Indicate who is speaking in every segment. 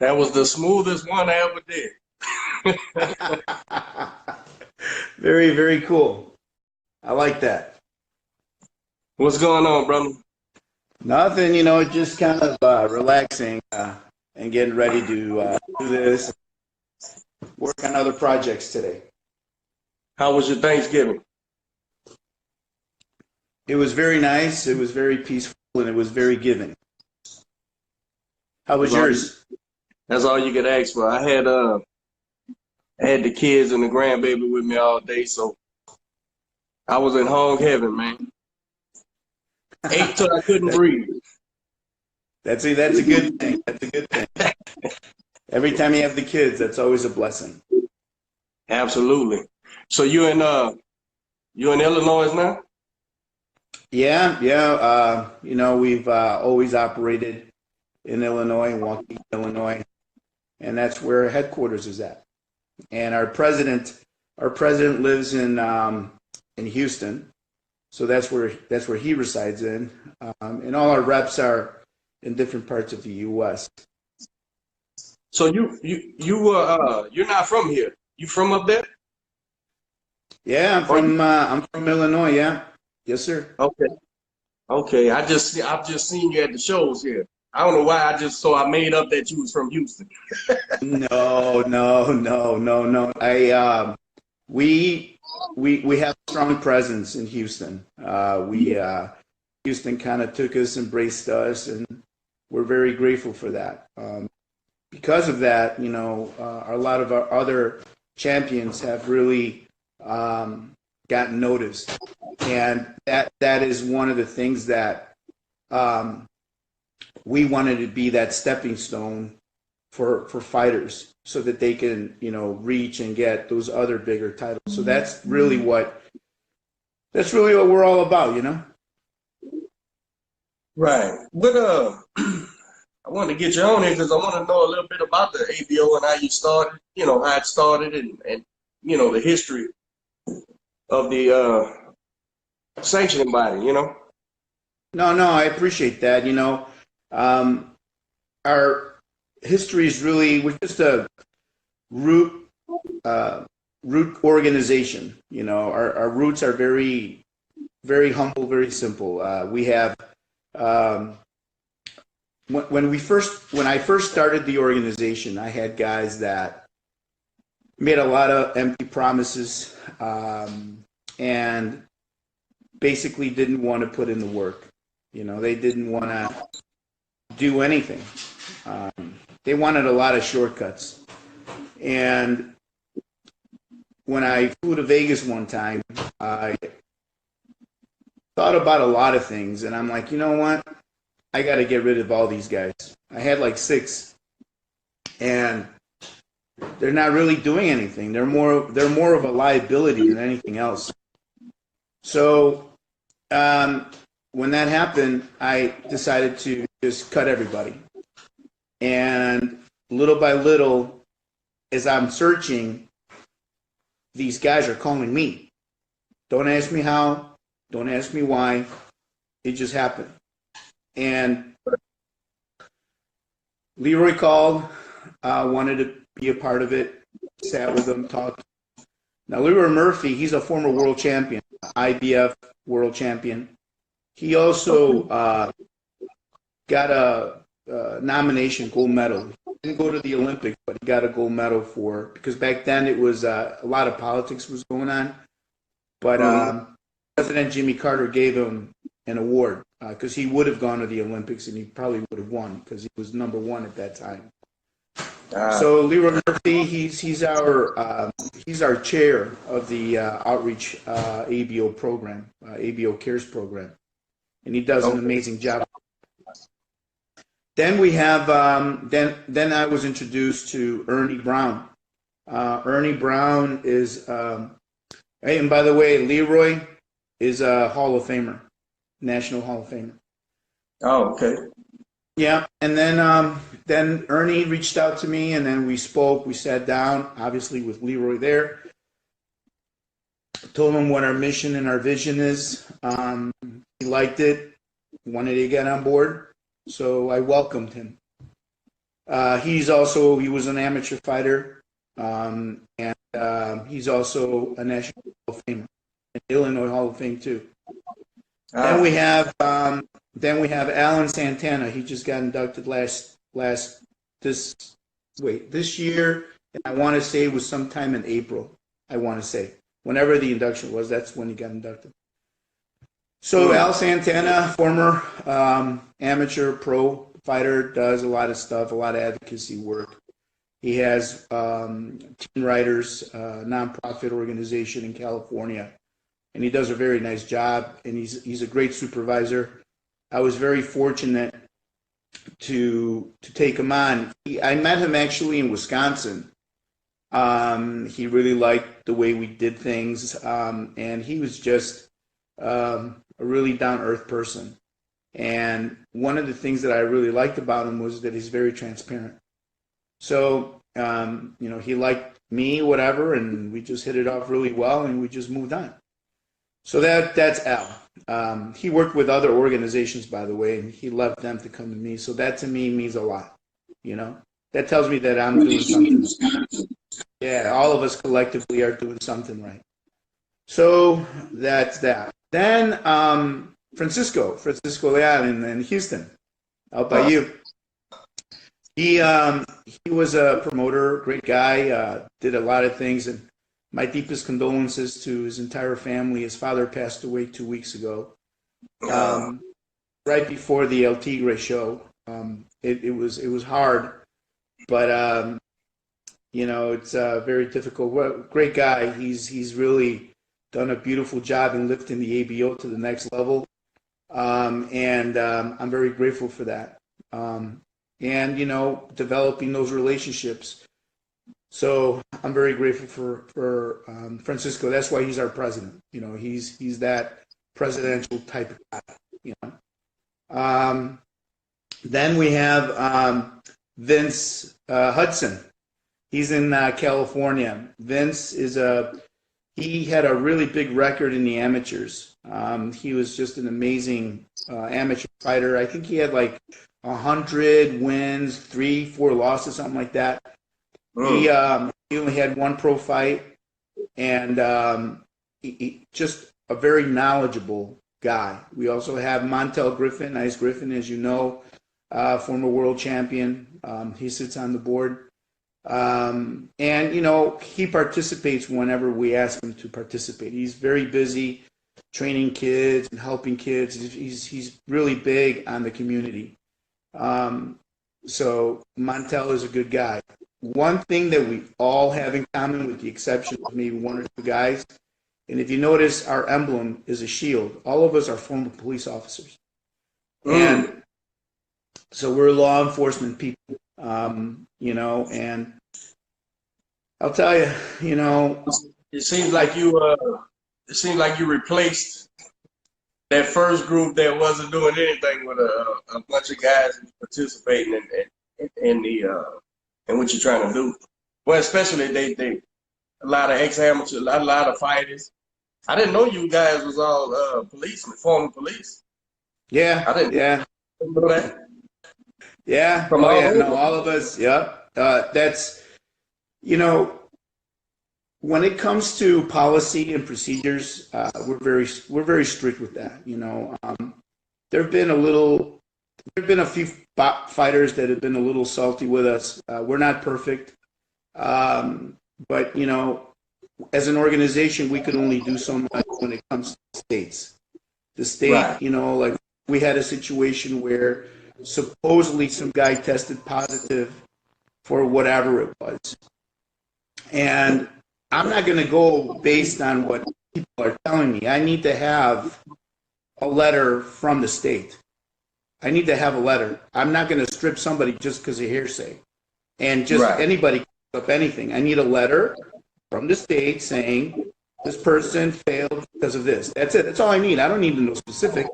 Speaker 1: That was the smoothest one I ever did.
Speaker 2: Very, very cool. I like that.
Speaker 1: What's going on, brother?
Speaker 2: Nothing, just kind of relaxing and getting ready to do this, work on other projects today.
Speaker 1: How was your Thanksgiving?
Speaker 2: It was very nice. It was very peaceful, and it was very giving. How was yours?
Speaker 1: That's all you could ask for. I had the kids and the grandbaby with me all day, so I was in hog heaven, man. Ate till I couldn't breathe.
Speaker 2: That's a good thing. That's a good thing. Every time you have the kids, that's always a blessing.
Speaker 1: Absolutely. So you in Illinois now?
Speaker 2: Yeah. We've always operated in Illinois, in Waukegan, Illinois, and that's where our headquarters is at. And our president lives in Houston, so that's where he resides in. And all our reps are in different parts of the U.S.
Speaker 1: So you're not from here. You from up there?
Speaker 2: Yeah, I'm from Illinois. Yeah, yes, sir.
Speaker 1: Okay. I've just seen you at the shows here. I don't know why. I made up that you was from Houston.
Speaker 2: No. We have a strong presence in Houston. Houston kind of took us, embraced us, and we're very grateful for that. Because of that, a lot of our other champions have really gotten noticed, and that is one of the things that we wanted to be that stepping stone for fighters, so that they can reach and get those other bigger titles. So that's really what we're all about,
Speaker 1: Right. But I wanted to get you on here because I want to know a little bit about the ABO and how you started, how it started, and the history of the sanctioning body,
Speaker 2: No, I appreciate that. Our history is really, we're just a root organization. Our roots are very, very humble, very simple. We have when I first started the organization, I had guys that made a lot of empty promises and basically didn't want to put in the work. They didn't want to do anything. They wanted a lot of shortcuts. And when I flew to Vegas one time, I thought about a lot of things, and I'm like, you know what? I got to get rid of all these guys. I had like 6, and they're not really doing anything. They're more of a liability than anything else. So when that happened, I decided to just cut everybody. And little by little, as I'm searching, these guys are calling me. Don't ask me how. Don't ask me why. It just happened. And Leroy called, wanted to be a part of it, sat with him, talked. Now, Leroy Murphy, he's a former world champion, IBF world champion. He also got a nomination, gold medal. He didn't go to the Olympics, but he got a gold medal because back then it was a lot of politics was going on. But President Jimmy Carter gave him an award because he would have gone to the Olympics and he probably would have won because he was number 1 at that time. So Leroy Murphy, he's our chair of the outreach ABO program, ABO Cares program, and he does an amazing job. Then we have then I was introduced to Ernie Brown. Ernie Brown is hey, and by the way, Leroy is a Hall of Famer, National Hall of Famer.
Speaker 1: Oh, okay.
Speaker 2: Yeah, and then Ernie reached out to me, and then we spoke. We sat down, obviously with Leroy there. Told him what our mission and our vision is. He liked it, wanted to get on board, so I welcomed him. He was an amateur fighter, and he's also a National Hall of Famer, an Illinois Hall of Fame too. Then we have Alan Santana. He just got inducted this year, and I want to say it was sometime in April. I want to say whenever the induction was, that's when he got inducted. So Al Santana, former amateur pro fighter, does a lot of stuff, a lot of advocacy work. He has Teen Writers, nonprofit organization in California, and he does a very nice job. And he's a great supervisor. I was very fortunate to take him on. I met him actually in Wisconsin. He really liked the way we did things, and he was just a really down-to-earth person. And one of the things that I really liked about him was that he's very transparent. So, he liked me, whatever, and we just hit it off really well, and we just moved on. So that's Al. He worked with other organizations, by the way, and he left them to come to me. So that to me means a lot. That tells me that I'm doing something. Yeah, all of us collectively are doing something right. So that's that. Then Francisco Leal in Houston, out by you. He was a promoter, great guy, did a lot of things, and my deepest condolences to his entire family. His father passed away 2 weeks ago, right before the El Tigre show. It was hard, but it's very difficult. Great guy. He's really done a beautiful job in lifting the ABO to the next level, and I'm very grateful for that. And developing those relationships. So I'm very grateful for Francisco. That's why he's our president. He's that presidential type of guy. Then we have Vince Hudson. He's in California. Vince he had a really big record in the amateurs. He was just an amazing amateur fighter. I think he had like 100 wins, 3-4 losses, something like that. He only had one pro fight, and he just a very knowledgeable guy. We also have Montel Griffin, Ice Griffin, as you know, former world champion. He sits on the board. And he participates whenever we ask him to participate. He's very busy training kids and helping kids. He's really big on the community. So Montel is a good guy. One thing that we all have in common, with the exception of maybe one or two guys, and if you notice, our emblem is a shield. All of us are former police officers. And so we're law enforcement people. And I'll tell you,
Speaker 1: it seems like you replaced that first group that wasn't doing anything with a bunch of guys participating in what you're trying to do. Well, especially they a lot of ex-amateurs, a lot of fighters. I didn't know you guys was all policemen, former police.
Speaker 2: Yeah,
Speaker 1: I didn't know that.
Speaker 2: Yeah, all of us. Yeah, that's when it comes to policy and procedures, we're very strict with that. There've been a few fighters that have been a little salty with us. We're not perfect, but as an organization, we could only do so much when it comes to states. The state, right. Like we had a situation where supposedly some guy tested positive for whatever it was. And I'm not going to go based on what people are telling me. I need to have a letter from the state. I need to have a letter. I'm not going to strip somebody just because of hearsay. And just anybody can put up anything. I need a letter from the state saying this person failed because of this. That's it. That's all I need. I don't need to know specifics.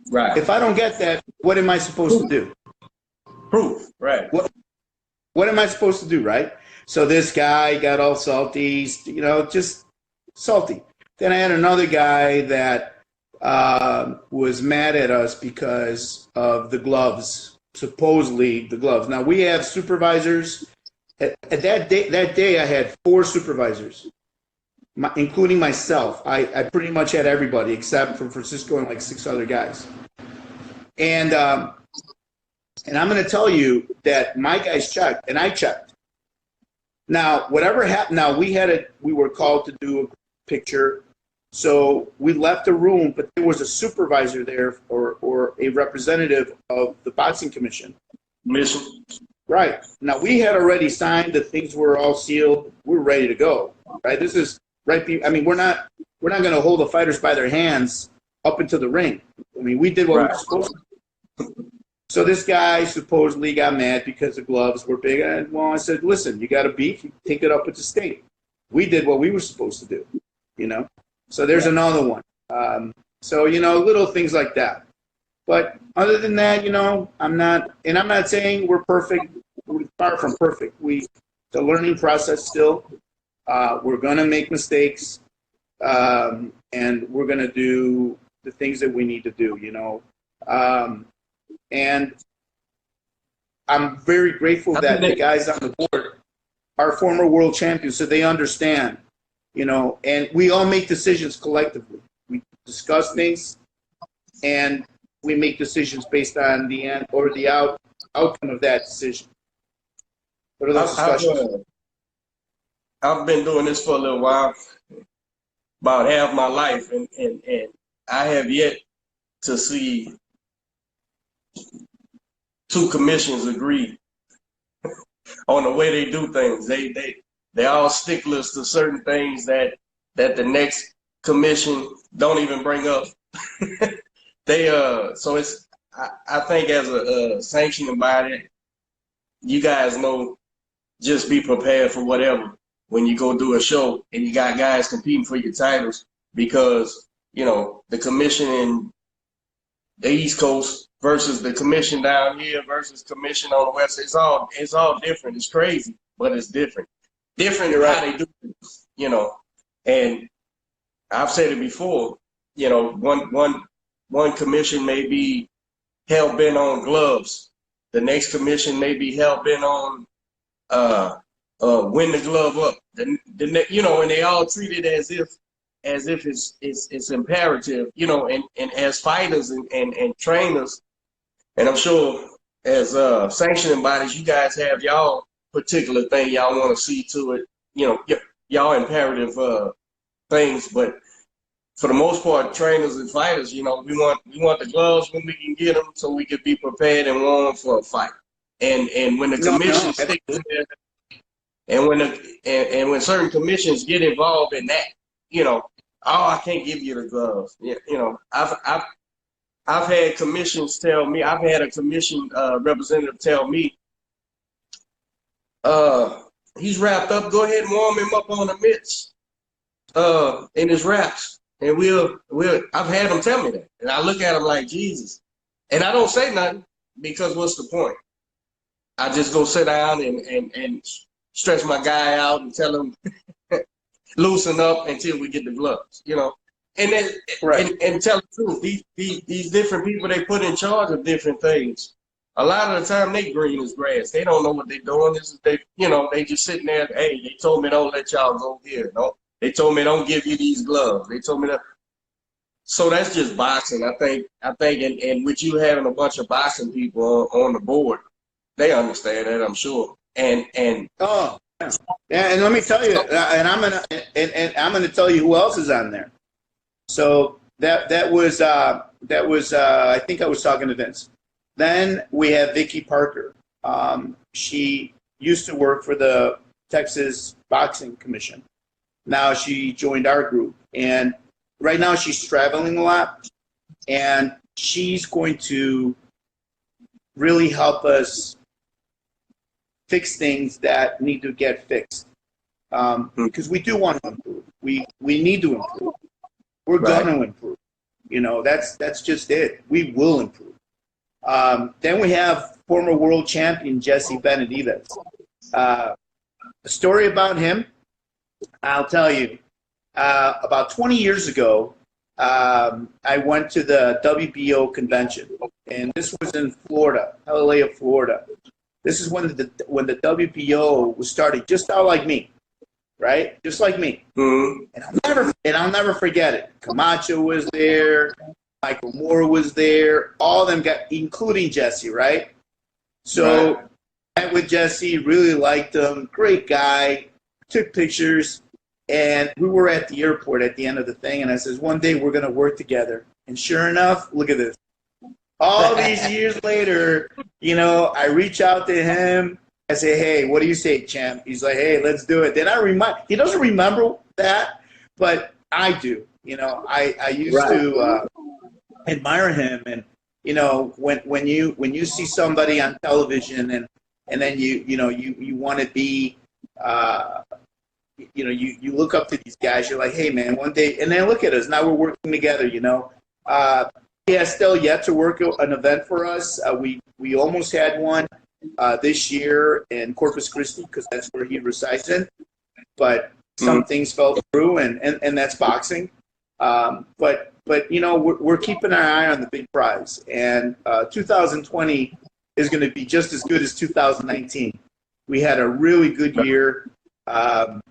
Speaker 2: Right. If I don't get that, what am I supposed to do?
Speaker 1: Proof. Right.
Speaker 2: What am I supposed to do, right? So this guy got all salty, just salty. Then I had another guy that was mad at us because of the gloves supposedly the gloves. Now we have supervisors. At that day, I had 4 supervisors, including myself. I pretty much had everybody except for Francisco and like 6 other guys. And I'm going to tell you that my guys checked, and I checked. Now, whatever happened, now we were called to do a picture, so we left the room, but there was a supervisor there or a representative of the boxing commission.
Speaker 1: Mission.
Speaker 2: Right. Now, we had already signed, the things were all sealed. We were ready to go. Right. This is right. I mean, we're not going to hold the fighters by their hands up into the ring. I mean, we did what we were supposed to. So this guy supposedly got mad because the gloves were big. And, well, I said, listen, you got a beef, you take it up with the state. We did what we were supposed to do, you know. So there's another one. So, you know, little things like that. But other than that, you know, I'm not saying we're perfect. We're far from perfect. It's a learning process still. We're going to make mistakes, and we're going to do the things that we need to do, you know. And I'm very grateful that the guys on the board are former world champions, so they understand, you know, and we all make decisions collectively. We discuss things, and we make decisions based on the end or the outcome of that decision. What are those discussions?
Speaker 1: I've been doing this for a little while, about half my life, and I have yet to see 2 commissions agree on the way they do things. They all sticklers to certain things that the next commission don't even bring up. So it's I think as a sanctioning body, you guys know, just be prepared for whatever when you go do a show and you got guys competing for your titles, because you know the commission in the East Coast versus the commission down here versus commission on the West. It's all different. It's crazy, but it's different. Different how they do things, you know. And I've said it before, you know, one commission may be hell bent on gloves. The next commission may be hell bent on win the glove up. You know, and they all treat it as if it's imperative, you know, and as fighters and trainers, and I'm sure as sanctioning bodies, you guys have y'all particular thing y'all want to see to it, you know, y'all imperative things, but for the most part, trainers and fighters, you know, we want the gloves when we can get them, so we can be prepared and warm for a fight. And when the commission sticks there, and when certain commissions get involved in that, you know, oh, I can't give you the gloves. Yeah, you know, I've had commissions tell me, I've had a commission representative tell me, he's wrapped up, go ahead and warm him up on the mitts in his wraps. And I've had them tell me that. And I look at him like, Jesus. And I don't say nothing, because what's the point? I just go sit down and stretch my guy out and tell him, loosen up until we get the gloves, you know. And then and tell the truth, these different people they put in charge of different things, a lot of the time they green as grass. They don't know what they're doing. They just sitting there, hey, they told me don't let y'all go here. No, they told me don't give you these gloves. They told me that. So that's just boxing. I think and with you having a bunch of boxing people on the board, they understand that, I'm sure. And and let me tell you, and I'm gonna tell you who else is on there. So that was I think I was talking to Vince. Then we have Vicky Parker. She used to work for the Texas Boxing Commission. Now she joined our group, and right now she's traveling a lot, and she's going to really help us fix things that need to get fixed, because we do want to improve. We need to improve. We're going to improve. You know, that's just it. We will improve. Then we have former world champion Jesse Benavidez. A story about him, I'll tell you. About 20 years ago, I went to the WBO convention,
Speaker 2: and this was in Florida, LA, Florida. This is when the WPO was starting, just out like me, right? Just like me.
Speaker 1: Mm-hmm.
Speaker 2: And I'll never forget it. Camacho was there, Michael Moore was there, all of them got, including Jesse, right? So
Speaker 1: Right.
Speaker 2: I met with Jesse, really liked him, great guy, took pictures, and we were at the airport at the end of the thing, and I says, one day we're going to work together. And sure enough, look at this. All these years later, you know, I reach out to him. I say, hey, what do you say, champ? He's like, hey, let's do it. Then he doesn't remember that, but I do. You know, I used to admire him. And, you know, when you see somebody on television and then you want to be, you know, you look up to these guys. You're like, hey, man, one day. And then look at us. Now we're working together, you know. He has still yet to work an event for us. We almost had one this year in Corpus Christi because that's where he resides in. But some things fell through, and that's boxing. But you know, we're keeping our eye on the big prize. And 2020 is going to be just as good as 2019. We had a really good year. I'm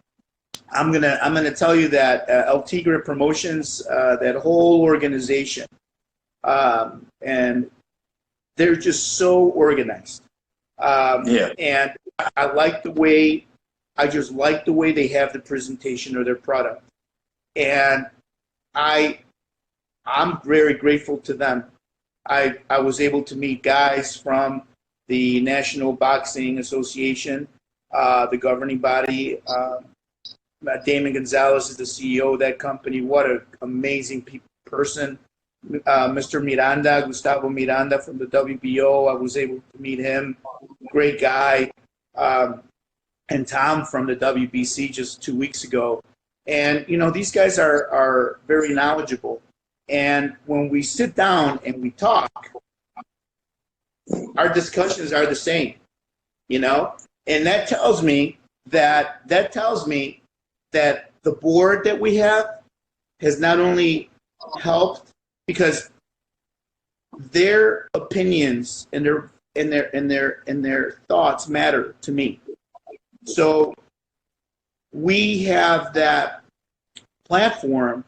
Speaker 2: gonna tell you that El Tigre Promotions, that whole organization, and they're just so organized. And I like the way, I just like the way they have the presentation of their product, and I'm very grateful to them. I was able to meet guys from the National Boxing Association, the governing body. Damon Gonzalez is the CEO of that company. What an amazing person. Mr. Miranda, Gustavo Miranda from the WBO, I was able to meet him. Great guy. And Tom from the WBC just 2 weeks ago. And, you know, these guys are very knowledgeable. And when we sit down and we talk, our discussions are the same, you know? And that tells me that the board that we have has not only helped, because their opinions and their thoughts matter to me. So we have that platform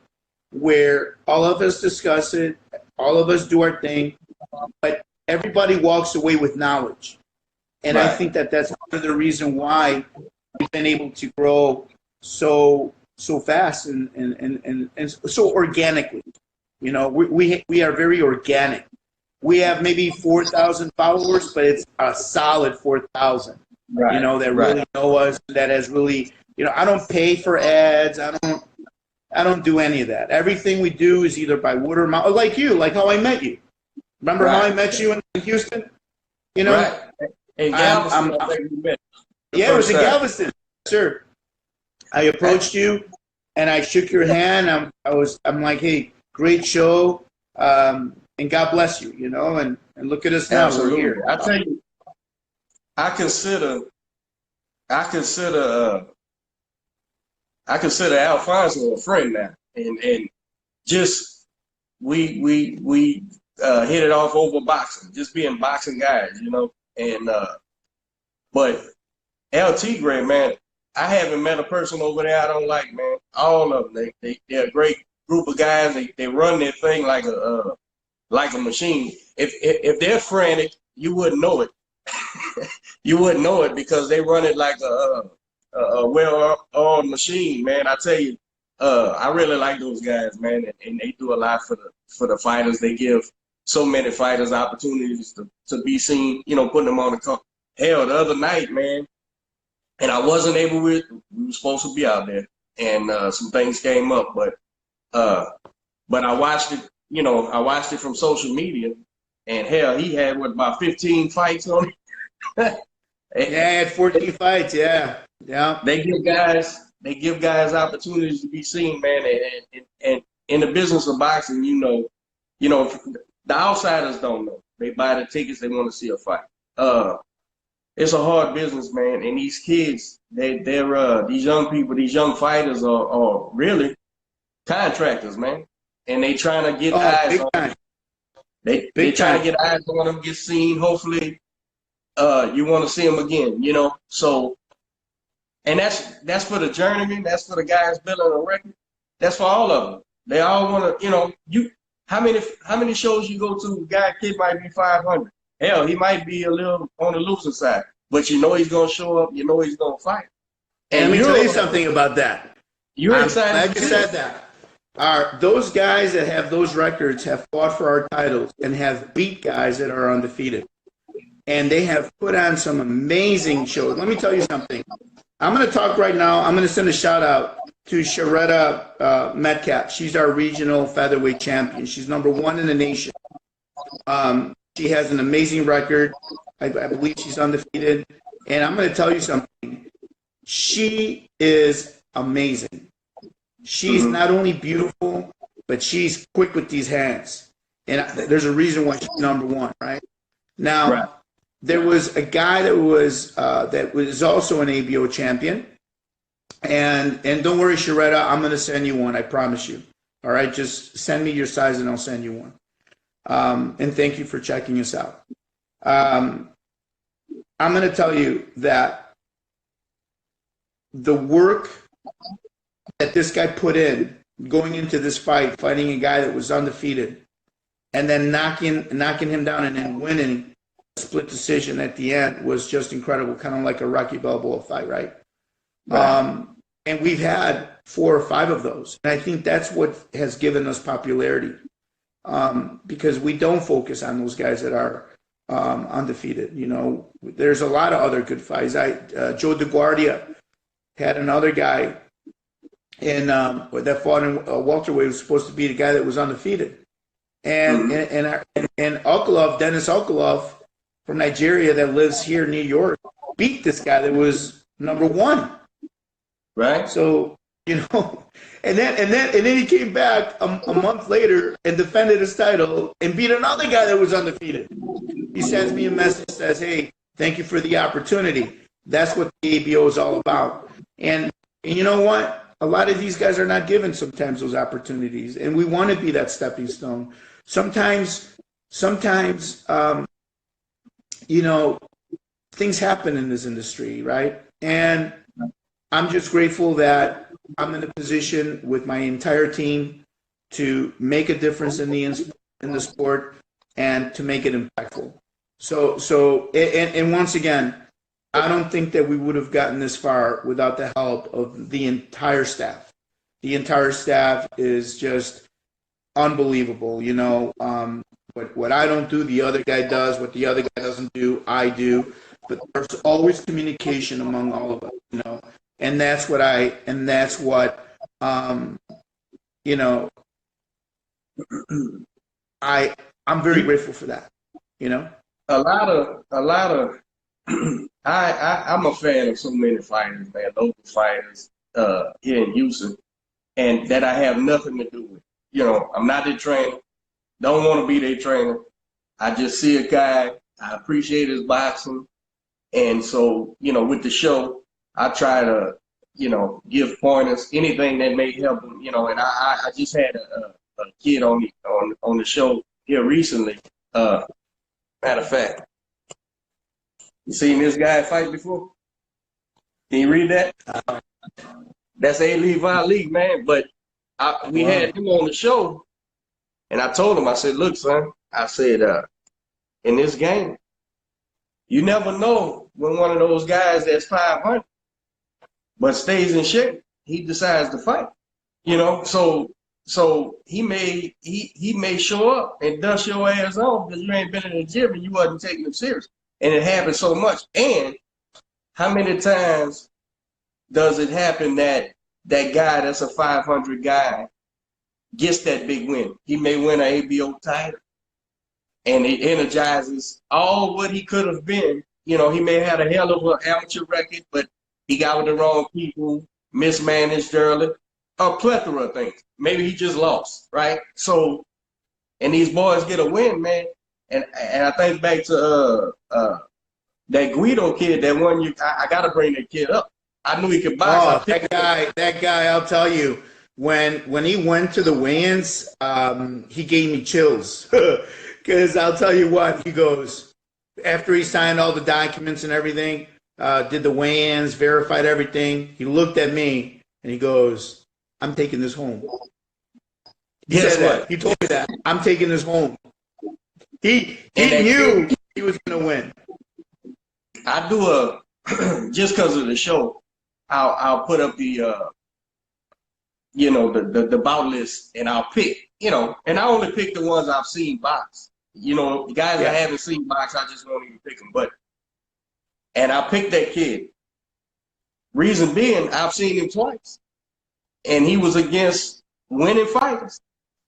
Speaker 2: where all of us discuss it, all of us do our thing, but everybody walks away with knowledge. And I think that's part of the reason why we've been able to grow so fast and so organically. You know, we are very organic. We have maybe 4,000 followers, but it's a solid 4,000. Right. You know, that really know us. That has really, you know, I don't pay for ads. I don't do any of that. Everything we do is either by word of mouth, like you, like how I met you. Remember how I met you in Houston? You know,
Speaker 1: in Galveston.
Speaker 2: Yeah, it was in Galveston, sir. I approached you, and I shook your hand. I'm like, hey, great show, and God bless you, you know, and look at us now.
Speaker 1: Absolutely.
Speaker 2: We're here.
Speaker 1: I tell you, I consider Alfonso a friend now, and just we hit it off over boxing, just being boxing guys, you know, and but El Tigre, man, I haven't met a person over there I don't like, man. All of them, they're a great group of guys. They run their thing like a machine. If they're frantic, you wouldn't know it. You wouldn't know it because they run it like a well-oiled machine, man. I tell you, I really like those guys, man, and they do a lot for the fighters. They give so many fighters opportunities to be seen, you know, putting them on the card. Hell, the other night, man, and I wasn't able we were supposed to be out there, and some things came up, but I watched it, you know, I watched it from social media, and hell, he had about 15 fights on it.
Speaker 2: Yeah, I had 14 fights. Yeah.
Speaker 1: They give guys opportunities to be seen, man, and in the business of boxing, you know, the outsiders don't know. They buy the tickets, they want to see a fight. It's a hard business, man, and these kids, they're these young people, these young fighters are really contractors, man, and they trying to get eyes on. They
Speaker 2: Big
Speaker 1: try to
Speaker 2: time.
Speaker 1: get eyes on him, get seen. Hopefully, you want to see him again. So and that's for the journeyman. That's for the guys building a record. That's for all of them. They all want to. You how many shows you go to? Kid might be 500. Hell, he might be a little on the losing side, but he's gonna show up. He's gonna fight.
Speaker 2: And
Speaker 1: And
Speaker 2: let me tell you something about that.
Speaker 1: you're
Speaker 2: I'm
Speaker 1: excited.
Speaker 2: glad you said that. Those guys that have those records have fought for our titles and have beat guys that are undefeated. And they have put on some amazing shows. Let me tell you something. I'm going to talk right now. I'm going to send a shout out to Sharetta Metcalf. She's our regional featherweight champion. She's #1 in the nation. She has an amazing record. I believe she's undefeated. And I'm going to tell you something. She is amazing. She's not only beautiful, but she's quick with these hands. And there's a reason why she's #1, right? Now,
Speaker 1: Right.
Speaker 2: There was a guy that was also an ABO champion. And don't worry, Sharetta, I'm going to send you one. I promise you. All right, just send me your size and I'll send you one. And thank you for checking us out. I'm going to tell you that the work that this guy put in going into this fight, fighting a guy that was undefeated, and then knocking him down and then winning a split decision at the end was just incredible, kind of like a Rocky Balboa fight, right? And we've had 4 or 5 of those. And I think that's what has given us popularity, because we don't focus on those guys that are undefeated. There's a lot of other good fights. Joe DeGuardia had another guy that fought in welterweight, was supposed to be the guy that was undefeated. And Dennis Okolov from Nigeria that lives here in New York beat this guy that was #1.
Speaker 1: Right.
Speaker 2: So, and then he came back a month later and defended his title and beat another guy that was undefeated. He sends me a message, says, "Hey, thank you for the opportunity." That's what the ABO is all about. And you know what? A lot of these guys are not given sometimes those opportunities, and we want to be that stepping stone. Sometimes, things happen in this industry, right? And I'm just grateful that I'm in a position with my entire team to make a difference in the sport and to make it impactful. So, and once again, I don't think that we would have gotten this far without the help of the entire staff. The entire staff is just unbelievable. What I don't do, the other guy does. What the other guy doesn't do, I do. But there's always communication among all of us, and that's what I'm very grateful for that.
Speaker 1: A lot of I'm a fan of so many fighters, man, local fighters here in Houston, and that I have nothing to do with. I'm not their trainer, don't want to be their trainer. I just see a guy, I appreciate his boxing, and so, with the show, I try to, give pointers, anything that may help him, and I just had a kid on the show here recently. Matter of fact, you seen this guy fight before? Can you read that? That's A. Levi Lee, man. But we had him on the show, and I told him, I said, "Look, son," I said, in this game, you never know when one of those guys that's 500 but stays in shape, he decides to fight. So he may show up and dust your ass off because you ain't been in the gym and you wasn't taking him serious. And it happens so much. And how many times does it happen that guy that's a 500 guy gets that big win? He may win an ABO title, and it energizes all what he could have been. He may have a hell of an amateur record, but he got with the wrong people, mismanaged early, a plethora of things. Maybe he just lost, right? So, and these boys get a win, man. And I think back to that Guido kid, that one I gotta bring that kid up. I knew he could box.
Speaker 2: Oh, that guy, I'll tell you, when he went to the weigh-ins, he gave me chills. Because I'll tell you what, he goes, after he signed all the documents and everything, did the weigh-ins, verified everything, he looked at me and he goes, I'm taking this home. He said that. He told me that. I'm taking this home. He knew he was going to win.
Speaker 1: I do just because of the show, I'll put up the the bout list, and I'll pick, and I only pick the ones I've seen box. The guys I haven't seen box, I just won't even pick them. And I picked that kid. Reason being, I've seen him twice, and he was against winning fighters,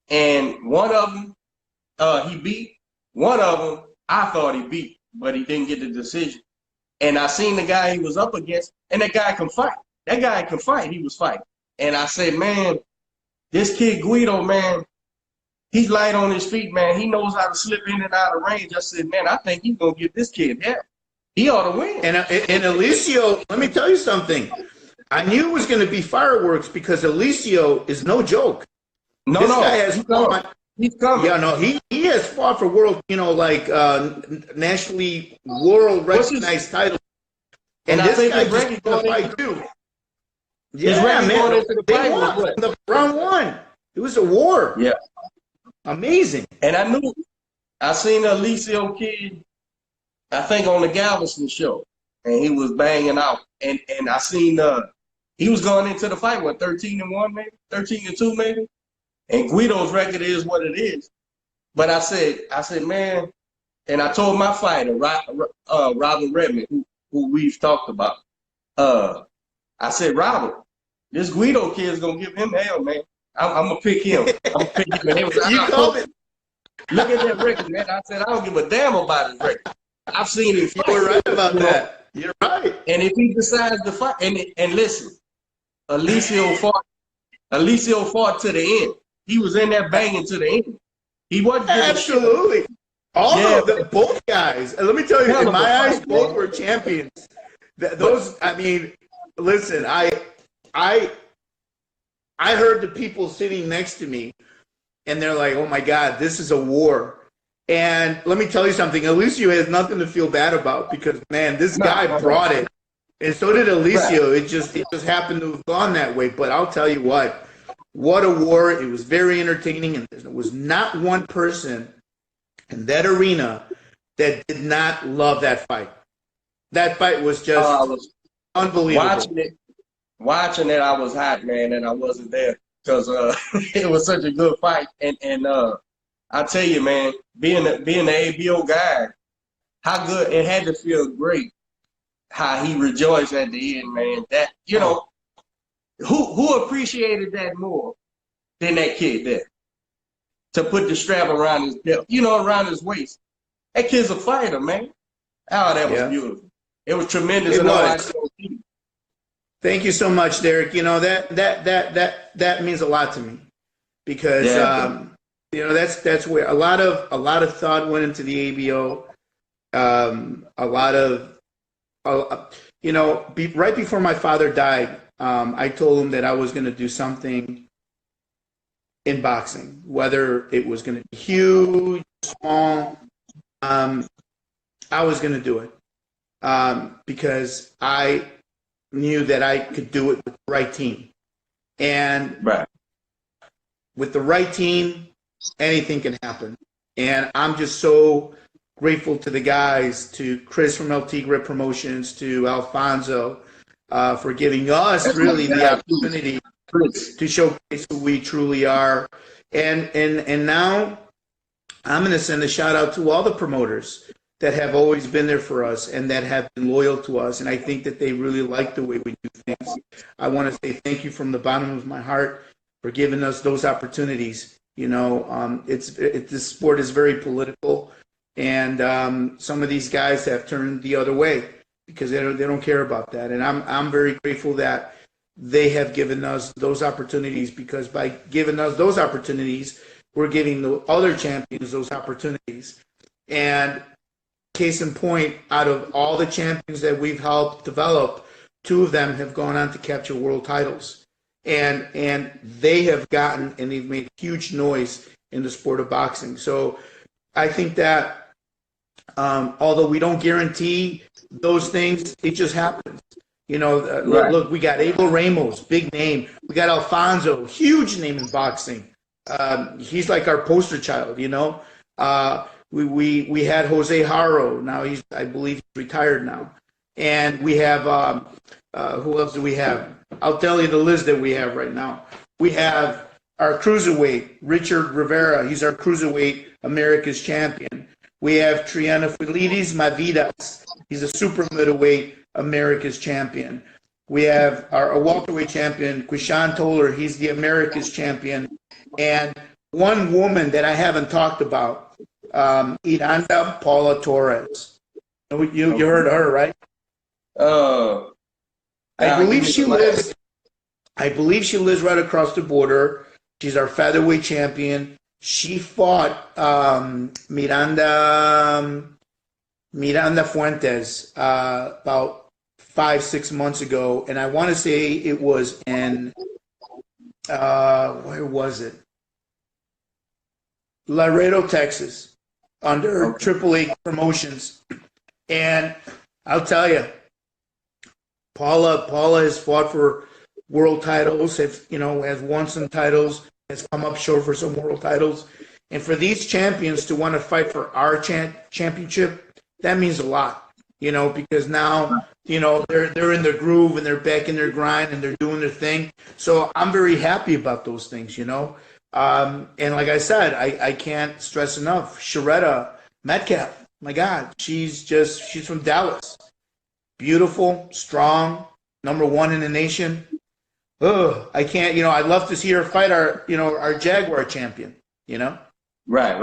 Speaker 1: and one of them he beat. One of them I thought he beat, but he didn't get the decision. And I seen the guy he was up against, and that guy can fight. That guy can fight. He was fighting. And I said, man, this kid Guido, man, he's light on his feet, man. He knows how to slip in and out of range. I said, man, I think he's going to give this kid help. He ought to win.
Speaker 2: And Alicio, let me tell you something. I knew it was going to be fireworks because Alicio is no joke.
Speaker 1: This guy has fought. He's coming.
Speaker 2: Yeah, no, he has fought for world, nationally world recognized titles. And this guy just going to fight too. Yeah, man. They won the round one. It was a war.
Speaker 1: Yeah.
Speaker 2: Amazing.
Speaker 1: And I seen the Alicio kid, I think on the Galveston show, and he was banging out. And I seen he was going into the fight, 13-1 maybe? 13-2 maybe? And Guido's record is what it is. But I said, man, and I told my fighter, Robert Redmond, who we've talked about, I said, Robert, this Guido kid's going to give him hell, man. I'm going to pick him. I'm going to pick him.
Speaker 2: You called it.
Speaker 1: Look at that record, man. I said, I don't give a damn about his record. I've seen him fight.
Speaker 2: You're right about that. You're right.
Speaker 1: And if he decides to fight, and listen, Alicio fought to the end. He was in there banging to the end. He wasn't
Speaker 2: absolutely. Both guys. And let me tell you, in my eyes, both were champions. Listen, I heard the people sitting next to me, and they're like, "Oh my God, this is a war." And let me tell you something. Alicio has nothing to feel bad about because, man, this guy brought it, and so did Alicio. Right. It just happened to have gone that way. But I'll tell you what a war. It was very entertaining, and there was not one person in that arena that did not love that fight. That fight was just unbelievable.
Speaker 1: Watching it, I was hot, man, and I wasn't there because it was such a good fight. And I tell you, man, being the ABO guy, how good it had to feel great how he rejoiced at the end, man. That who appreciated that more than that kid there? To put the strap around his belt, around his waist. That kid's a fighter, man. Oh, that was beautiful. It was tremendous.
Speaker 2: It was. Thank you so much, Derek. That means a lot to me because that's where a lot of thought went into the ABO. Right before my father died, I told him that I was going to do something in boxing, whether it was going to be huge, small. I was going to do it because I knew that I could do it with the right team. And with the right team, anything can happen. And I'm just so grateful to the guys, to Chris from LT Grip Promotions, to Alfonso, for giving us really the opportunity to showcase who we truly are. And now I'm going to send a shout out to all the promoters that have always been there for us and that have been loyal to us. And I think that they really like the way we do things. I want to say thank you from the bottom of my heart for giving us those opportunities. This sport is very political, and some of these guys have turned the other way because they don't care about that. And I'm very grateful that they have given us those opportunities, because by giving us those opportunities, we're giving the other champions those opportunities. And case in point, out of all the champions that we've helped develop, 2 of them have gone on to capture world titles. And they have gotten, and they've made huge noise in the sport of boxing. So I think that although we don't guarantee those things, it just happens. You know, look, we got Abel Ramos, big name. We got Alfonso, huge name in boxing. He's like our poster child, you know. We had Jose Haro. Now I believe he's retired now. And we have, who else do we have? I'll tell you the list that we have right now. We have our cruiserweight, Richard Rivera. He's our cruiserweight America's champion. We have Triantafilides Mavidas. He's a super middleweight America's champion. We have our welterweight champion, Quishan Toller. He's the America's champion. And one woman that I haven't talked about, Iranda Paula Torres. You heard of her, right? I believe she lives right across the border. She's our featherweight champion. She fought Miranda Fuentes about 5-6 months ago, and I want to say it was in where was it? Laredo, Texas, under AAA Promotions. And I'll tell you, Paula has fought for world titles, has won some titles, has come up short for some world titles. And for these champions to want to fight for our championship, that means a lot, because now, they're in their groove and they're back in their grind and they're doing their thing. So I'm very happy about those things, And like I said, I can't stress enough, Sharetta Metcalf, my God, she's from Dallas. Beautiful, strong, #1 in the nation. I can't, I'd love to see her fight our Jaguar champion,
Speaker 1: Right.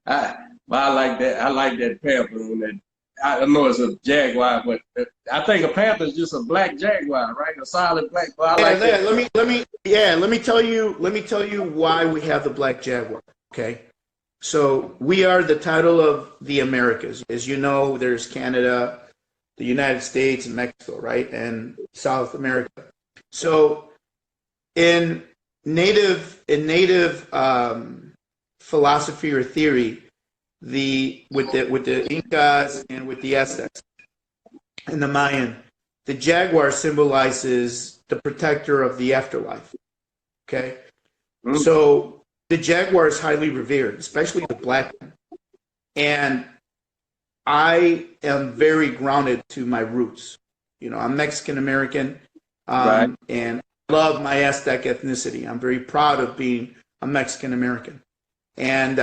Speaker 1: I like that. I like that panther. I know it's a jaguar, but I think a panther is just a black jaguar, right? A solid black. Well, let
Speaker 2: me tell you why we have the black jaguar. Okay, so we are the title of the Americas. As you know, there's Canada, the United States, and Mexico, right, and South America. So in native philosophy or theory, with the Incas and with the Aztecs and the Mayan, the jaguar symbolizes the protector of the afterlife. Okay, so the jaguar is highly revered, especially the black one, and I am very grounded to my roots. I'm Mexican American,
Speaker 1: right.
Speaker 2: And I love my Aztec ethnicity. I'm very proud of being a Mexican American, and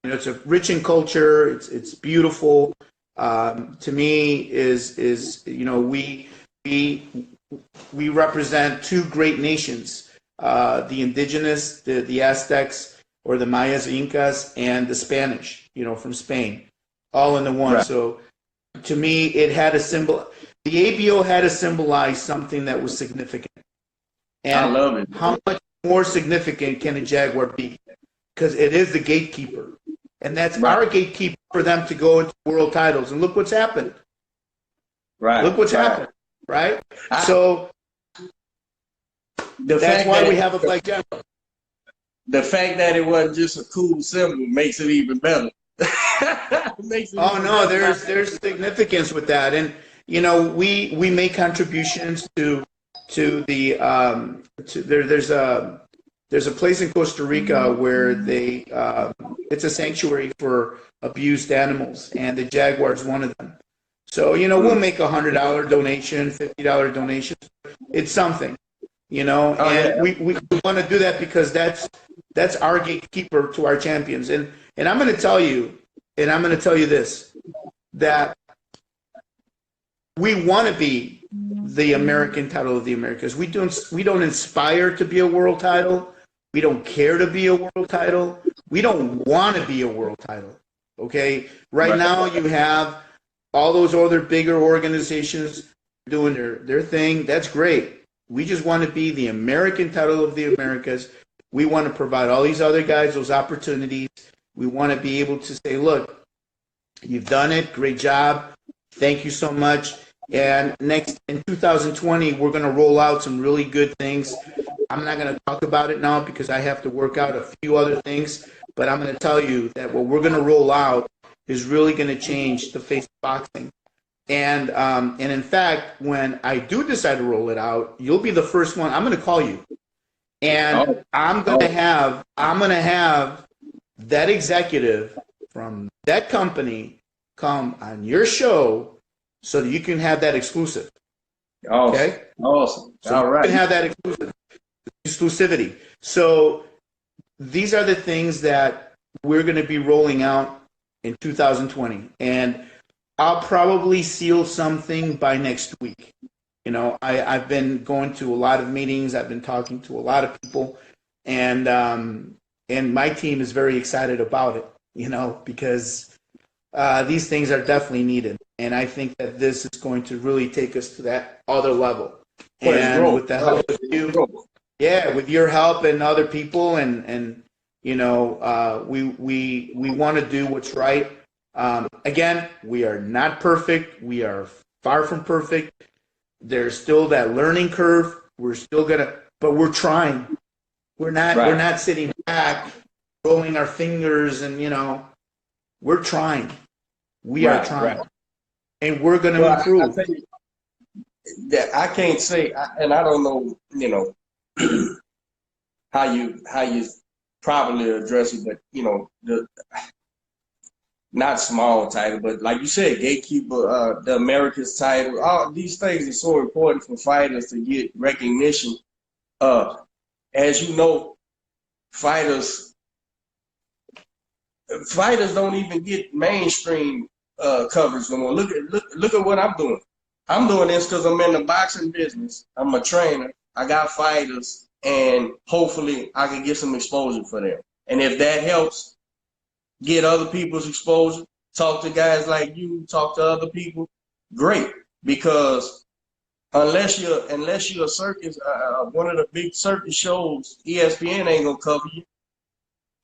Speaker 2: it's a rich in culture. It's beautiful. To me, we represent two great nations: the indigenous, the Aztecs or the Mayas, Incas, and the Spanish. From Spain, all into one.
Speaker 1: Right.
Speaker 2: So, to me, it had a symbol. The ABO had to symbolize something that was significant. And
Speaker 1: I love it.
Speaker 2: How much more significant can a jaguar be? Because it is the gatekeeper. And that's our gatekeeper for them to go into world titles. And look what's happened.
Speaker 1: Right.
Speaker 2: Look what's happened. Right? So that's why we have a black jaguar.
Speaker 1: The fact that it wasn't just a cool symbol makes it even better.
Speaker 2: There's significance with that. And we make contributions to the there's a place in Costa Rica where they it's a sanctuary for abused animals, and the jaguar is one of them. So we'll make $100 donation, $50 donation. It's something, we want to do that because that's our gatekeeper to our champions. And I'm going to tell you this, that we want to be the American title of the Americas. We don't inspire to be a world title. We don't care to be a world title. We don't want to be a world title. Okay? Right now you have all those other bigger organizations doing their thing. That's great. We just want to be the American title of the Americas. We want to provide all these other guys those opportunities. We want to be able to say, look, you've done it. Great job. Thank you so much. And next, in 2020, we're going to roll out some really good things. I'm not going to talk about it now because I have to work out a few other things. but I'm going to tell you that what we're going to roll out is really going to change the face of boxing. And in fact, when I do decide to roll it out, you'll be the first one. I'm going to call you, and I'm going to have that executive from that company come on your show so that you can have that exclusive.
Speaker 1: Awesome.
Speaker 2: Okay.
Speaker 1: Awesome.
Speaker 2: So
Speaker 1: All right.
Speaker 2: you can have that exclusivity. So these are the things that we're going to be rolling out in 2020, and I'll probably seal something by next week. You know, I've been going to a lot of meetings. I've been talking to a lot of people, and my team is very excited about it. You know, because these things are definitely needed, and I think that this is going to really take us to that other level. And with the help of you, yeah, with your help and other people, and you know, we want to do what's right. Again, we are not perfect. We are far from perfect. There's still that learning curve. We're still but we're trying. We're not sitting back, rolling our fingers, and you know, we're trying. We are trying, and we're going to improve.
Speaker 1: I can't say, and I don't know, you know, how you properly address it, but you know, not small title, but like you said, gatekeeper, the America's title, all these things are so important for fighters to get recognition. As you know, fighters don't even get mainstream coverage no more. Look at what I'm doing. I'm doing this because I'm in the boxing business. I'm a trainer. I got fighters, and hopefully I can get some exposure for them. And if that helps get other people's exposure, talk to guys like you, talk to other people, great. Because unless you're a circus, one of the big circus shows, ESPN ain't gonna cover you.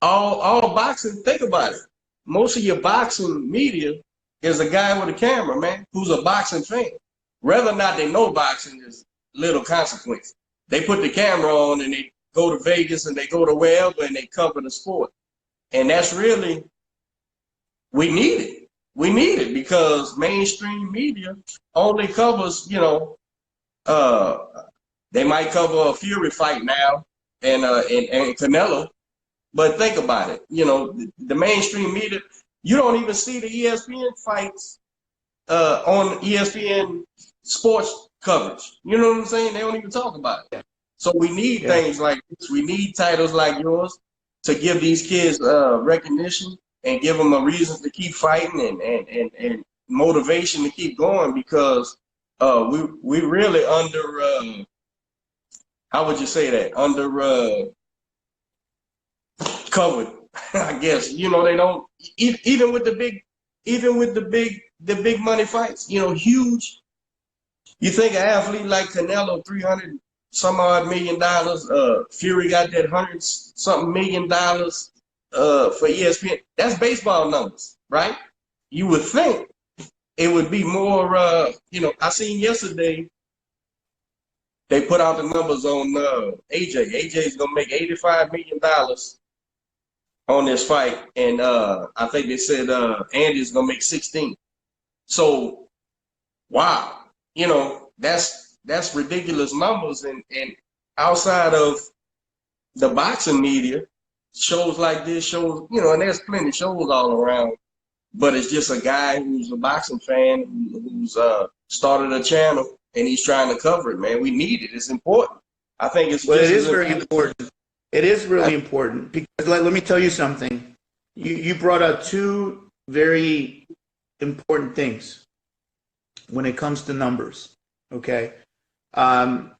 Speaker 1: All boxing, think about it. Most of your boxing media is a guy with a camera, man, who's a boxing fan. Whether or not they know boxing is little consequence. They put the camera on and they go to Vegas and they go to wherever and they cover the sport. And that's really, we need it. We need it because mainstream media only covers, you know, they might cover a Fury fight now and Canelo. But think about it, you know, the mainstream media, you don't even see the ESPN fights on ESPN sports coverage. You know what I'm saying? They don't even talk about it. So we need things like this. We need titles like yours to give these kids recognition and give them a reason to keep fighting and motivation to keep going because we really under, how would you say that? Under covered, I guess. You know, they don't even with the big money fights, you know, huge. You think an athlete like Canelo, 300 some odd $million, Fury got that $100-something million for ESPN. That's baseball numbers, right? You would think it would be more, you know, I seen yesterday they put out the numbers on AJ. AJ's gonna make $85 million on this fight, and I think they said Andy's gonna make 16. So, wow, you know, that's ridiculous numbers, and outside of the boxing media, shows like this shows, you know, and there's plenty of shows all around, but it's just a guy who's a boxing fan who's started a channel and he's trying to cover it, man. We need it. It's important. I think it's
Speaker 2: well, it is very important. It is really important because let me tell you something. You brought up two very important things when it comes to numbers. Okay, and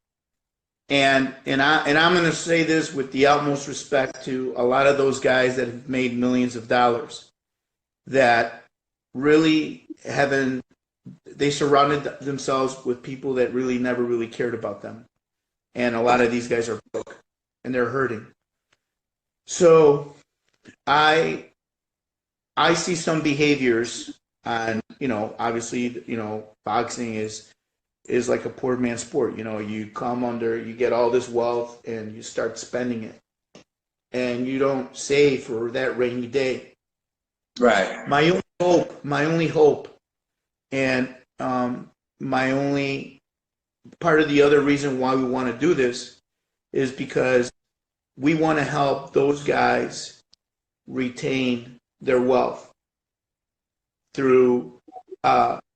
Speaker 2: I'm going to say this with the utmost respect to a lot of those guys that have made millions of dollars that really haven't. They surrounded themselves with people that really never really cared about them, and a lot of these guys are broke and they're hurting. So I see some behaviors on, you know, obviously, you know, boxing is like a poor man's sport. You know, you come under, you get all this wealth and you start spending it. and you don't save for that rainy day.
Speaker 1: Right.
Speaker 2: My only hope, and my only part of the other reason why we want to do this is because we want to help those guys retain their wealth through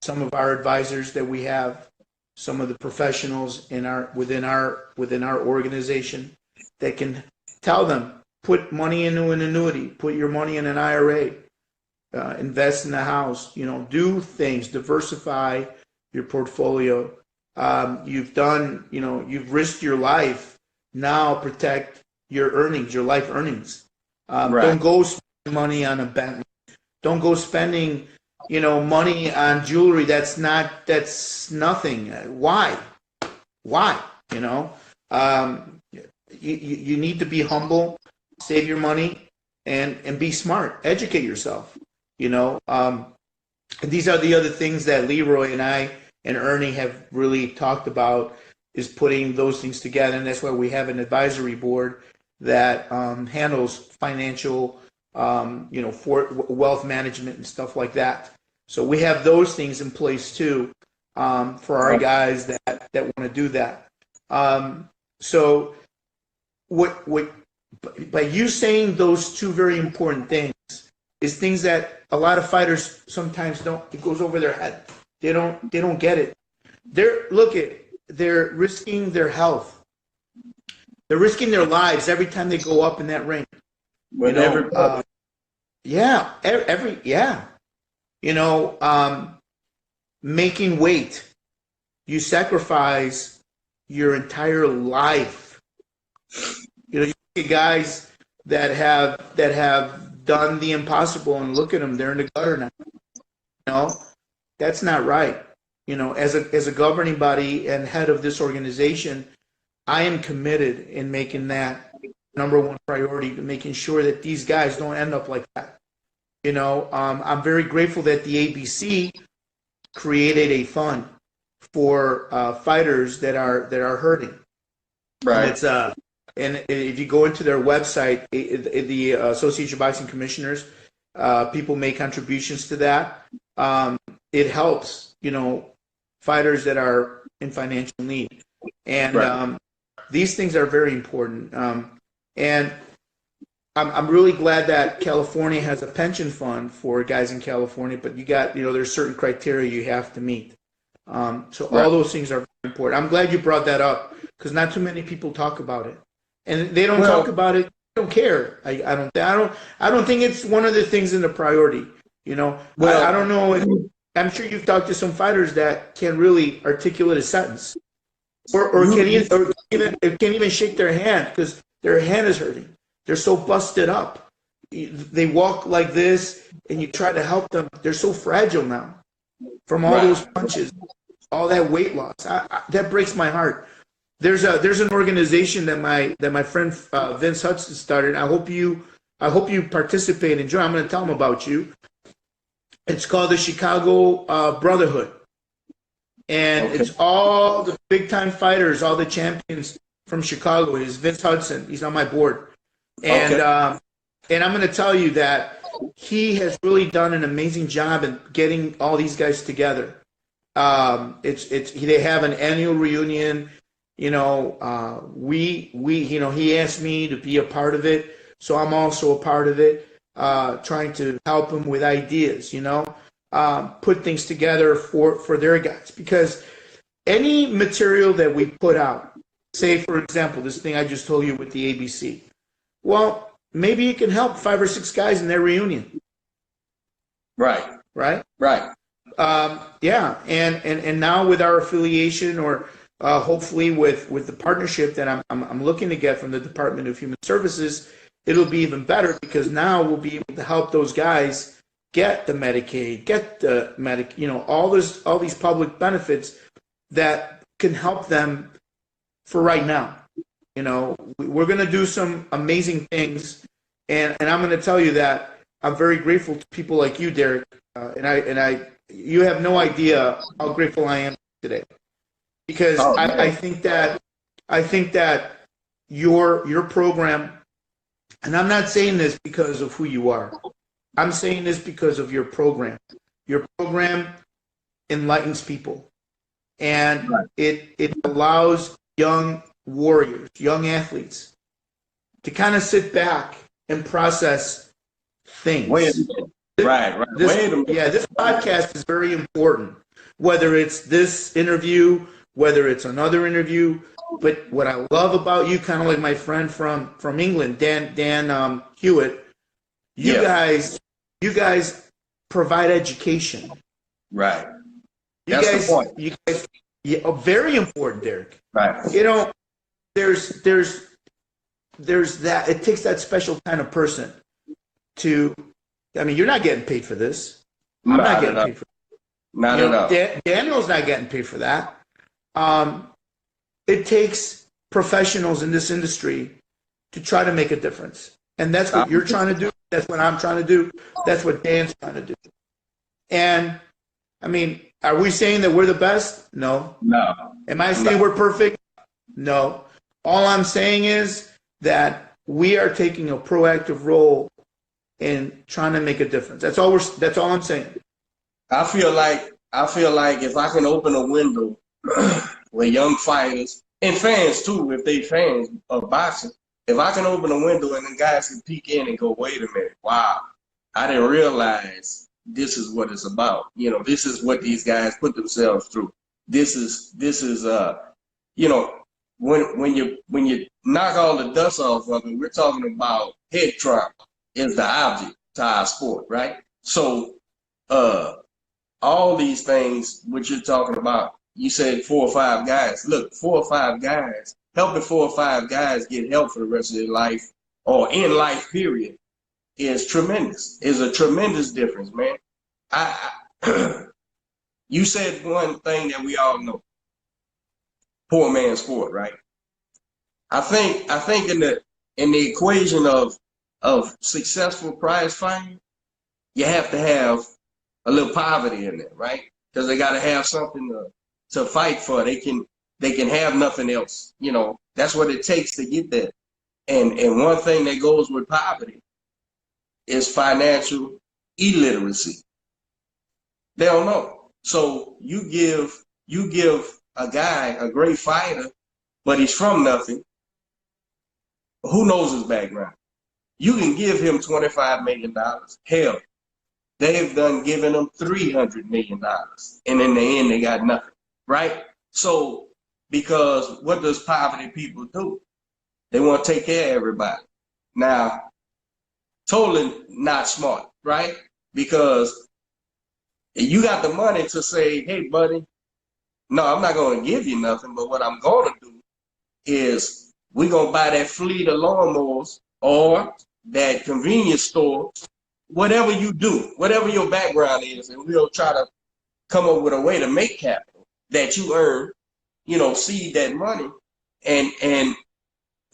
Speaker 2: some of our advisors that we have, some of the professionals within our organization that can tell them, put money into an annuity, put your money in an IRA, invest in a house, do things, diversify your portfolio. You've risked your life. Now protect your earnings, your life earnings.
Speaker 1: Right.
Speaker 2: Don't go spending money on a Bentley. Don't go spending, money on jewelry. That's nothing. Why? You need to be humble, save your money, and be smart. Educate yourself. And these are the other things that Leroy and I and Ernie have really talked about, is putting those things together, and that's why we have an advisory board that handles financial, for wealth management and stuff like that. So we have those things in place too, for our guys that want to do that. So what by you saying those two very important things is things that a lot of fighters sometimes don't. It goes over their head. They don't get it. They're risking their health. They're risking their lives every time they go up in that ring. Making weight, you sacrifice your entire life. You get guys that have done the impossible, and look at them, they're in the gutter now. That's not right. As a governing body and head of this organization, I am committed in making that number one priority, to making sure that these guys don't end up like that. I'm very grateful that the ABC created a fund for fighters that are hurting.
Speaker 1: Right.
Speaker 2: And if you go into their website, the Association of Boxing Commissioners, people make contributions to that. It helps, fighters that are in financial need. And these things are very important. And I'm really glad that California has a pension fund for guys in California, but there's certain criteria you have to meet. All those things are very important. I'm glad you brought that up, because not too many people talk about it. And they don't talk about it. They don't care. I don't think it's one of the things in the priority. I don't know. I'm sure you've talked to some fighters that can't really articulate a sentence, or can't even shake their hand because their hand is hurting. They're so busted up. They walk like this, and you try to help them. They're so fragile now from all those punches, all that weight loss. That breaks my heart. There's an organization that my friend Vince Hudson started. I hope you participate and join. I'm going to tell them about you. It's called the Chicago Brotherhood, and it's all the big time fighters, all the champions from Chicago. It's Vince Hudson. He's on my board, and I'm going to tell you that he has really done an amazing job in getting all these guys together. They have an annual reunion. He asked me to be a part of it, so I'm also a part of it, trying to help him with ideas, put things together for their guys. Because any material that we put out, say, for example, this thing I just told you with the ABC, well, maybe it can help 5 or 6 guys in their reunion. Right. And now with our affiliation, or hopefully with the partnership that I'm looking to get from the Department of Human Services, it'll be even better, because now we'll be able to help those guys get the Medicaid, get the all these public benefits that can help them for right now. We're going to do some amazing things, and I'm going to tell you that I'm very grateful to people like you, Derek, you have no idea how grateful I am today. Because I think that your program And I'm not saying this because of who you are. I'm saying this because of your program. Your program enlightens people, and
Speaker 1: Right.
Speaker 2: it allows young warriors, young athletes, to kind of sit back and process
Speaker 1: Wait a
Speaker 2: things.
Speaker 1: minute. Right.
Speaker 2: This,
Speaker 1: Wait a minute.
Speaker 2: yeah, this podcast is very important. Whether it's this interview, whether it's another interview, but what I love about you, kind of like my friend from England, Dan Hewitt, you
Speaker 1: Yeah.
Speaker 2: you guys provide education.
Speaker 1: Right.
Speaker 2: You
Speaker 1: That's the
Speaker 2: guys,
Speaker 1: point.
Speaker 2: you guys, yeah, oh, very important, Derek.
Speaker 1: Right.
Speaker 2: You know, there's that. It takes that special kind of person to. I mean, you're not getting paid for this. I'm not getting paid for.
Speaker 1: Not at all.
Speaker 2: Daniel's not getting paid for that. It takes professionals in this industry to try to make a difference, and that's what you're trying to do. That's what I'm trying to do. That's what Dan's trying to do. And I mean, are we saying that we're the best? No.
Speaker 1: No.
Speaker 2: Am I saying we're perfect? No. All I'm saying is that we are taking a proactive role in trying to make a difference. That's all I'm saying.
Speaker 1: I feel like if I can open a window where young fighters and fans too, if they fans of boxing, if I can open a window and the guys can peek in and go, wait a minute, wow, I didn't realize this is what it's about. You know, this is what these guys put themselves through. This is you know, when you knock all the dust off of it, we're talking about head trauma is the object to our sport, right? So all these things, what you're talking about, you said 4 or 5 guys. Look, 4 or 5 guys, helping 4 or 5 guys get help for the rest of their life or in life period is tremendous. Is a tremendous difference, man. You said one thing that we all know. Poor man's sport, right? I think in the equation of successful prize fighting, you have to have a little poverty in there, right? Because they got to have something to fight for. They can have nothing else. You know, that's what it takes to get there. And one thing that goes with poverty is financial illiteracy. They don't know. So you give a guy, a great fighter, but he's from nothing. Who knows his background? You can give him $25 million. Hell, they've done given him $300 million. And in the end, they got nothing, right? So, because what does poverty people do? They want to take care of everybody. Now, totally not smart, right? Because you got the money to say, hey, buddy, no, I'm not going to give you nothing, but what I'm going to do is we're going to buy that fleet of lawnmowers or that convenience store, whatever you do, whatever your background is, and we'll try to come up with a way to make capital that you earn, you know, seed that money. And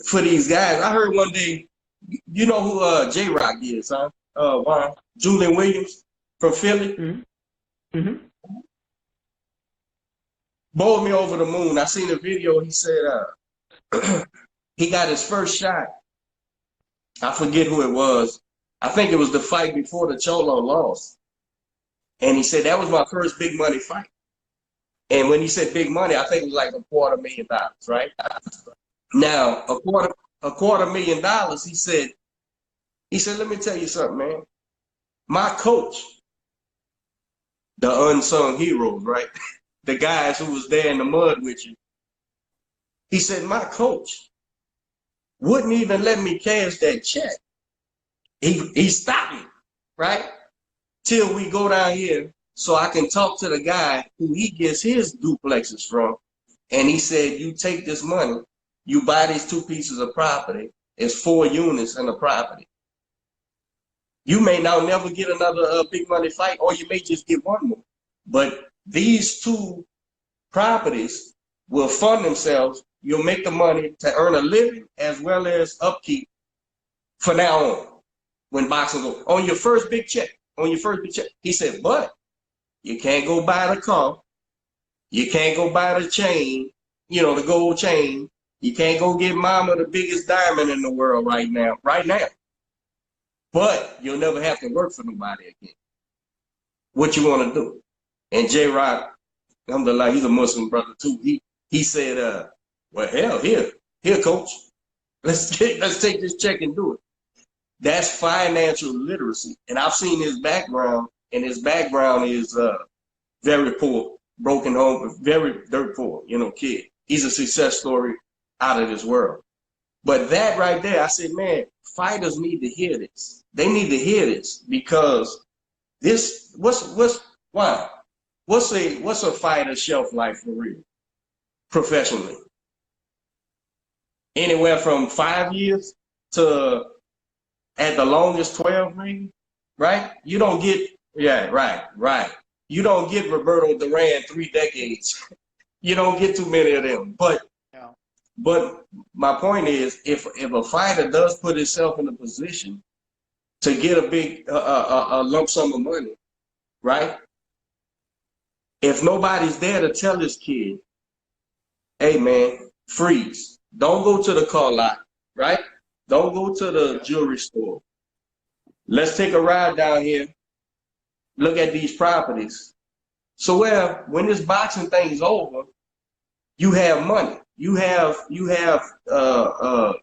Speaker 1: for these guys, I heard one day, you know who J-Rock is, huh? Juan Julian Williams from Philly.
Speaker 2: Mm-hmm. Mm-hmm.
Speaker 1: Bowled me over the moon. I seen a video. He said he got his first shot. I forget who it was. I think it was the fight before the Cholo lost. And he said, that was my first big money fight. And when he said big money, I think it was like $250,000, right? Now, $250,000, he said, let me tell you something, man. My coach, the unsung heroes, right? The guys who was there in the mud with you. He said, my coach wouldn't even let me cash that check. He stopped me, right? Till we go down here so I can talk to the guy who he gets his duplexes from. And he said, you take this money, you buy these 2 pieces of property. It's 4 units in the property. You may now never get another big money fight, or you may just get one more. But these 2 properties will fund themselves. You'll make the money to earn a living as well as upkeep for now on. When boxing goes on your first big check, he said, but you can't go buy the car. You can't go buy the chain, you know, the gold chain. You can't go get mama the biggest diamond in the world right now. But you'll never have to work for nobody again. What you want to do? And J Rock, alhamdulillah, he's a Muslim brother too. He said, well, hell, here, coach. Let's take this check and do it. That's financial literacy. And I've seen his background, and his background is very poor, broken home, very dirt poor, kid. He's a success story out of this world. But that right there, I said, man, fighters need to hear this. They need to hear this because this, what's a fighter's shelf life for real, professionally? Anywhere from 5 years to at the longest 12, maybe, right? You don't get, right. You don't get Roberto Duran 3 decades. You don't get too many of them. But my point is, if a fighter does put himself in a position to get a big a lump sum of money, right? If nobody's there to tell this kid, hey man, freeze. Don't go to the car lot, right? Don't go to the jewelry store. Let's take a ride down here. Look at these properties. So when this boxing thing's over, you have money. You have a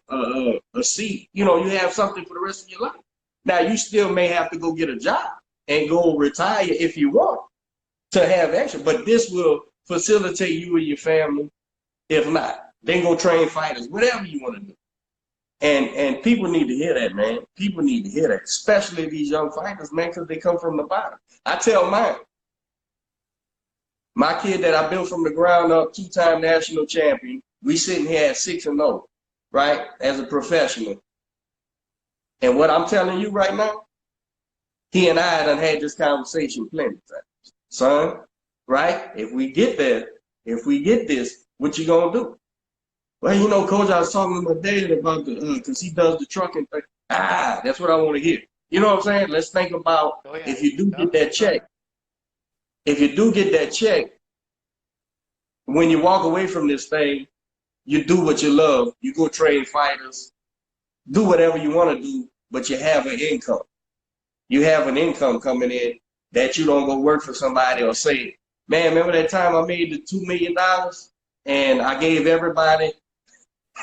Speaker 1: seat. You have something for the rest of your life. Now you still may have to go get a job and go retire if you want to have extra, but this will facilitate you and your family. If not, then go train fighters, whatever you want to do. And people need to hear that, man. People need to hear that, especially these young fighters, man, because they come from the bottom. I tell my kid that I built from the ground up, 2-time national champion, we sitting here at 6-0, right, as a professional. And what I'm telling you right now, he and I done had this conversation plenty of times. Son, right, if we get there, if we get this, what you gonna do? Well, coach, I was talking to my dad about because he does the trucking thing. That's what I want to hear. You know what I'm saying? Let's think about if you do get that check. If you do get that check, when you walk away from this thing, you do what you love. You go train fighters, do whatever you want to do, but you have an income. You have an income coming in that you don't go work for somebody or say, man, remember that time I made the $2 million and I gave everybody,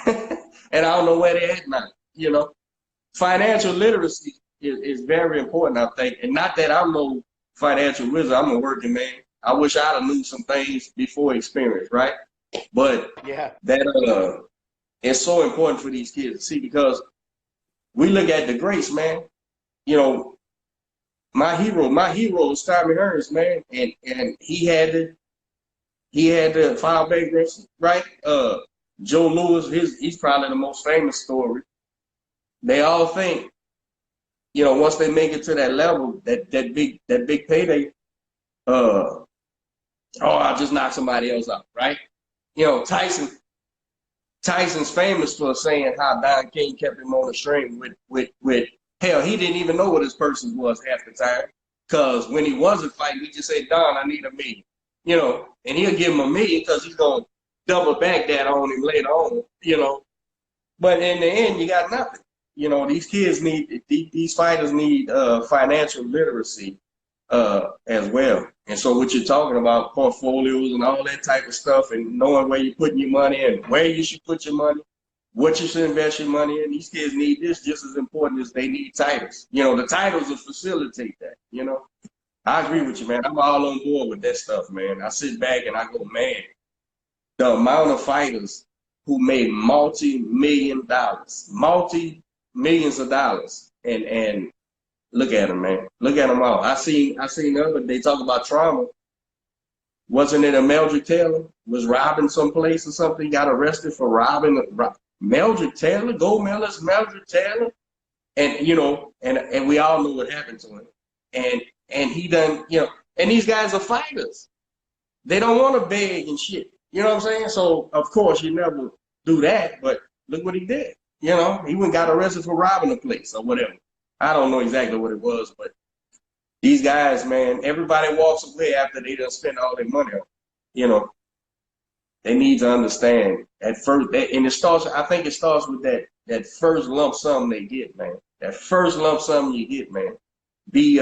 Speaker 1: and I don't know where they're at now. Financial literacy is very important, I think. And not that I'm no financial wizard, I'm a working man. I wish I'd have knew some things before experience, right? But that it's so important for these kids to see, because we look at the greats, man. My hero is Tommy Hearns, man, and he had to file bankruptcy, right? Joe Louis, he's probably the most famous story. They all think, once they make it to that level, that big payday, I'll just knock somebody else out, right? Tyson's famous for saying how Don King kept him on the string with hell, he didn't even know what his purses was half the time. Because when he wasn't fighting, he just said, Don, I need $1 million. And he'll give him $1 million because he's going to double back that on him later on, But in the end, you got nothing. These fighters need financial literacy as well. And so what you're talking about, portfolios and all that type of stuff, and knowing where you're putting your money and where you should put your money, what you should invest your money in. These kids need this just as important as they need titles. The titles will facilitate that, I agree with you, man. I'm all on board with that stuff, man. I sit back and I go, man, the amount of fighters who made multi-millions of dollars, and look at them, man. Look at them all. I seen the other day talk about trauma. Wasn't it a Meldrick Taylor was robbing someplace or something? He got arrested for robbing Meldrick Taylor, gold medalist Meldrick Taylor, and and we all know what happened to him. And he done, and these guys are fighters. They don't want to beg and shit. You know what I'm saying? So of course you never do that, but look what he did. He went and got arrested for robbing a place or whatever. I don't know exactly what it was, but these guys, man, everybody walks away after they done spent all their money on, They need to understand at first, and it starts. I think it starts with that first lump sum they get, man. That first lump sum you get, man. Be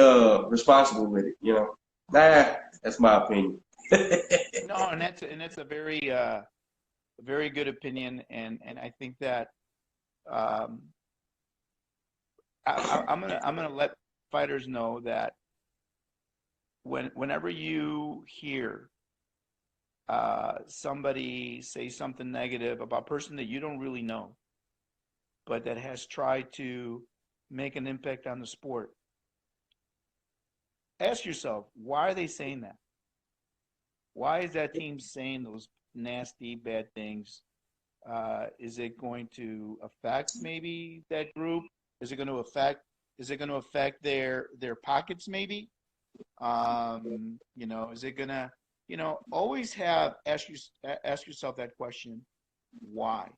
Speaker 1: responsible with it. You know, that's my opinion.
Speaker 2: No, and that's a very good opinion, and I think that um, I'm gonna let fighters know that whenever you hear somebody say something negative about a person that you don't really know, but that has tried to make an impact on the sport, ask yourself, why are they saying that? Why is that team saying those nasty, bad things? Is it going to affect maybe that group? Is it going to affect? Is it going to affect their pockets maybe? Is it going to, always ask yourself that question: why?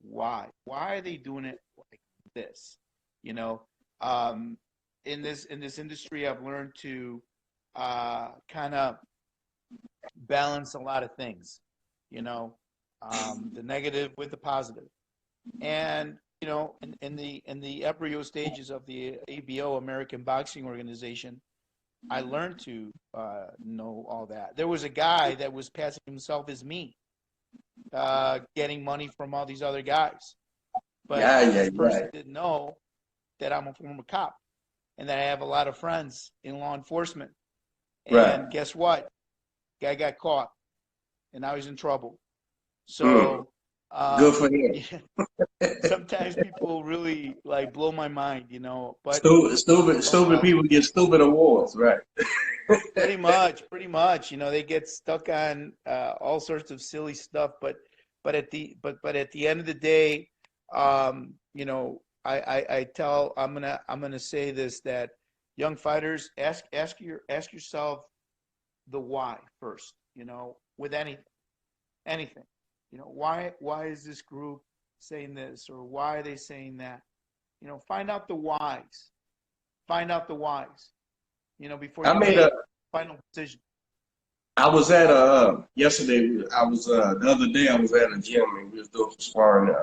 Speaker 2: Why are they doing it like this? You know, um, in this industry, I've learned to kind of balance a lot of things, you know, the negative with the positive. And, in the embryo stages of the ABO, American Boxing Organization, I learned to know all that. There was a guy that was passing himself as me, getting money from all these other guys. But
Speaker 1: Yeah, yeah,
Speaker 2: this person
Speaker 1: right,
Speaker 2: didn't know that I'm a former cop and that I have a lot of friends in law enforcement.
Speaker 1: right.
Speaker 2: And guess what? Guy got caught, and now he's in trouble.
Speaker 1: Mm,
Speaker 2: So,
Speaker 1: good for him.
Speaker 2: yeah, sometimes people really like blow my mind, but
Speaker 1: Stupid
Speaker 2: uh,
Speaker 1: people get stupid awards, right?
Speaker 2: pretty much, they get stuck on all sorts of silly stuff. But at the end of the day, I'm gonna say this, that young fighters, ask yourself the why first, with anything. Why is this group saying this, or why are they saying that? Find out the whys. Find out the whys, before
Speaker 1: I
Speaker 2: you
Speaker 1: made a.
Speaker 2: make final decision.
Speaker 1: I was at yesterday. I was the other day. I was at a gym and we was doing some sparring.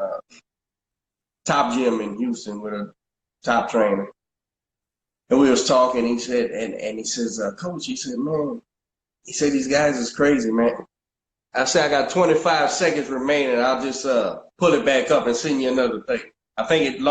Speaker 1: Top gym in Houston with a top trainer, and we was talking. He said, and he says, Coach, he said, man, he said these guys is crazy, man. I said I got 25 seconds remaining. I'll just pull it back up and send you another thing. I think it.